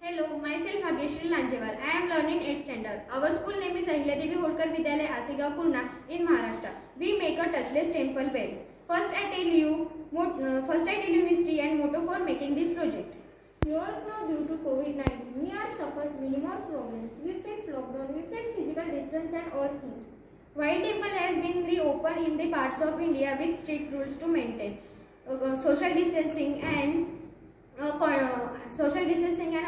Hello, myself Bhagyashree Lanjewar. I am learning 8th standard. Our school name is Ahilyadevi Holkar Vidyalaya, Asegaon, Purna in Maharashtra. We make a touchless temple bell. First I tell you history and motto for making this project. You all know due to COVID-19, we are suffered many more problems. We face lockdown, we face physical distance and all things. While temple has been reopened in the parts of India with strict rules to maintain social distancing and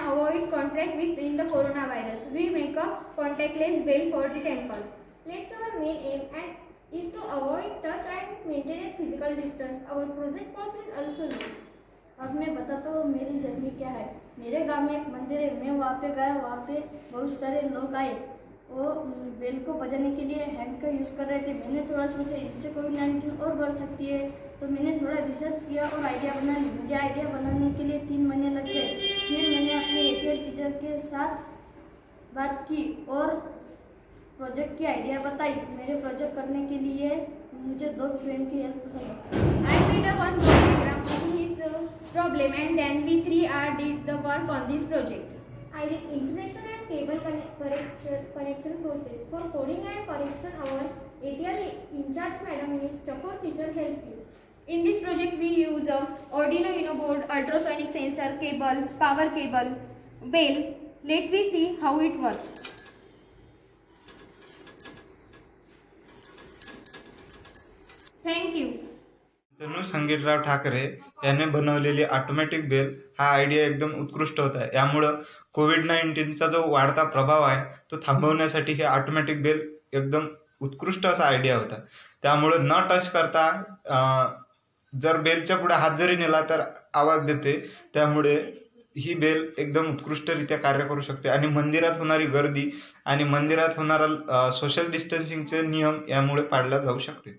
avoid contact within the coronavirus, we make a contactless bell for the temple. Let's our main aim and is to avoid touch and maintain a physical distance. Our project cost is also low. अब मैं बताता हूँ मेरी journey क्या है। मेरे गांव में एक मंदिर है, मैं वहाँ पे गया, वहाँ पे बहुत सारे लोग आए, वो बेल को बजाने के लिए हैंड का यूज़ कर रहे थे। मैंने थोड़ा सोचा इससे कोविड-19 और बढ़ सकती है, तो मैंने थोड़ा रिसर्च किया और आइडिया बना ली। मुझे आइडिया बनाने के लिए 3 महीने लग गए। फिर मैंने अपने ATL टीचर के साथ बात की और प्रोजेक्ट की आइडिया बताई। मेरे प्रोजेक्ट करने के लिए मुझे 2 फ्रेंड की हेल्प लगी। I made a one diagram on his problem and then we three did the work on this project. I did installation and cable connection process. For coding and correction, our ATL in charge madam is Chakor teacher helped me. In this project we use Arduino Uno board, ultrasonic sensor, cables, power cable, bell. Let me see how it works. Thank you. तनु संगीतराव ठाकरे याने बनवलेली automatic bell हा idea एकदम उत्कृष्ट होता. यामुळं कोविड-19चा जो वाढता प्रभाव आहे तो थांबवण्यासाठी हे ऑटोमॅटिक बेल एकदम उत्कृष्ट असा आयडिया होता. त्यामुळं न टच करता जर बेलच्या पुढे हात जरी नेला तर आवाज देते. त्यामुळे ही बेल एकदम उत्कृष्टरित्या कार्य करू शकते आणि मंदिरात होणारी गर्दी आणि मंदिरात होणारा सोशल डिस्टन्सिंगचे नियम यामुळे पाळला जाऊ शकते.